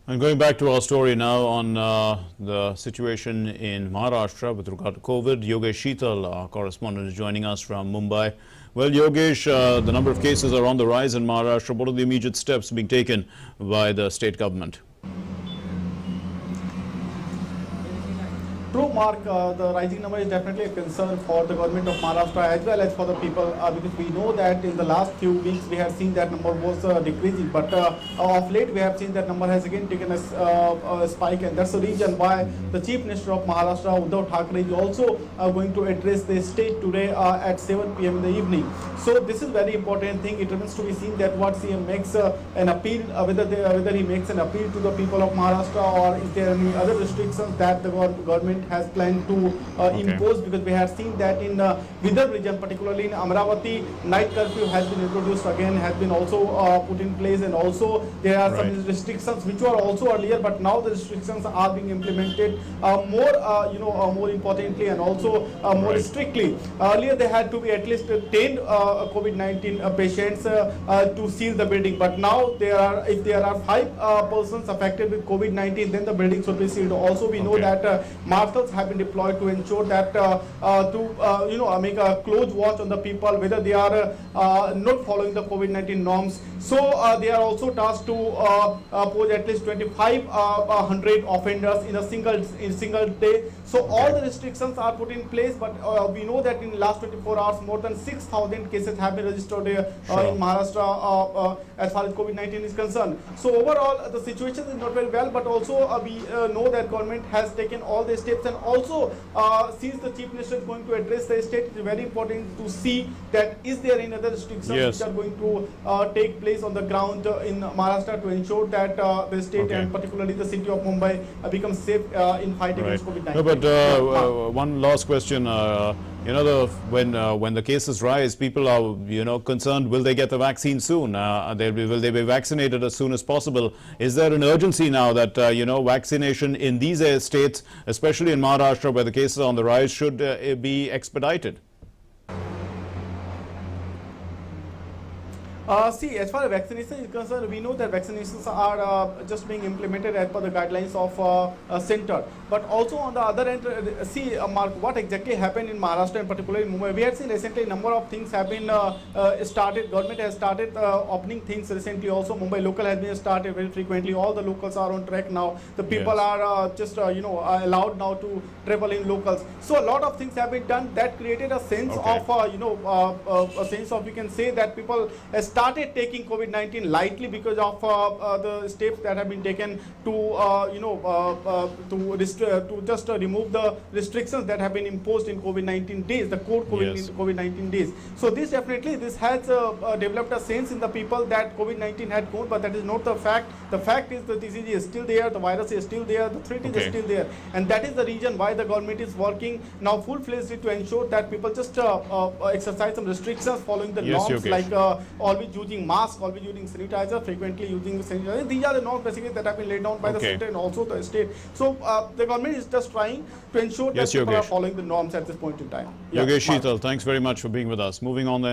And going back to our story now on the situation in Maharashtra with regard to COVID, Yogesh Sheetal, our correspondent, is joining us from Mumbai. Well, Yogesh, the number of cases are on the rise in Maharashtra. What are the immediate steps being taken by the state government? True, Mark, the rising number is definitely a concern for the government of Maharashtra as well as for the people because we know that in the last few weeks we have seen that number was decreasing, but of late we have seen that number has again taken a spike, and that's the reason why the Chief Minister of Maharashtra, Uddhav Thackeray, is also going to address the state today at 7 p.m. in the evening. So this is very important thing. It remains to be seen that what CM makes an appeal, whether he makes an appeal to the people of Maharashtra, or is there any other restrictions that the government has planned to impose, because we have seen that in Vidarbha region, particularly in Amravati, night curfew has been introduced again, has been also put in place, and also there are some restrictions which were also earlier, but now the restrictions are being implemented more importantly and also more strictly. Earlier they had to be at least 10 COVID-19 patients to seal the building, but now if there are 5 persons affected with COVID-19, then the building should be sealed. Also we know that marshals have been deployed to ensure that make a close watch on the people whether they are not following the COVID-19 norms. So they are also tasked to pose at least 2,500 offenders in a single day. So all the restrictions are put in place, but we know that in the last 24 hours more than 6,000 cases have been registered in Maharashtra as far as COVID-19 is concerned. So overall the situation is not very well, but also we know that government has taken all the steps, and also since the Chief Minister is going to address the state, it is very important to see that is there any other restrictions which are going to take place on the ground in Maharashtra to ensure that the state and particularly the city of Mumbai becomes safe in fight against COVID-19. No, but one last question. When the cases rise, people are concerned. Will they get the vaccine soon? Will they be vaccinated as soon as possible? Is there an urgency now that vaccination in these states, especially in Maharashtra, where the cases are on the rise, should be expedited? See, as far as vaccination is concerned, we know that vaccinations are just being implemented as per the guidelines of center. But also on the other end, see, Mark, what exactly happened in Maharashtra and particularly in Mumbai. We have seen recently a number of things have been started. Government has started opening things recently. Also, Mumbai local has been started very frequently. All the locals are on track now. The people are just allowed now to travel in locals. So a lot of things have been done that created a sense of a sense of, we can say that people started taking COVID-19 lightly because of the steps that have been taken to just remove the restrictions that have been imposed in COVID-19 days, the core COVID-19 days. So this definitely has developed a sense in the people that COVID-19 had gone, but that is not the fact. The fact is the disease is still there, the virus is still there, the threat is still there, and that is the reason why the government is working now full-fledged to ensure that people just exercise some restrictions following the norms, like always using mask, always using sanitizer, frequently using sanitizer. These are the norms basically that have been laid down by the center and also the state. So the government is just trying to ensure that people are following the norms at this point in time. Yogesh Sheetal, thanks very much for being with us. Moving on then.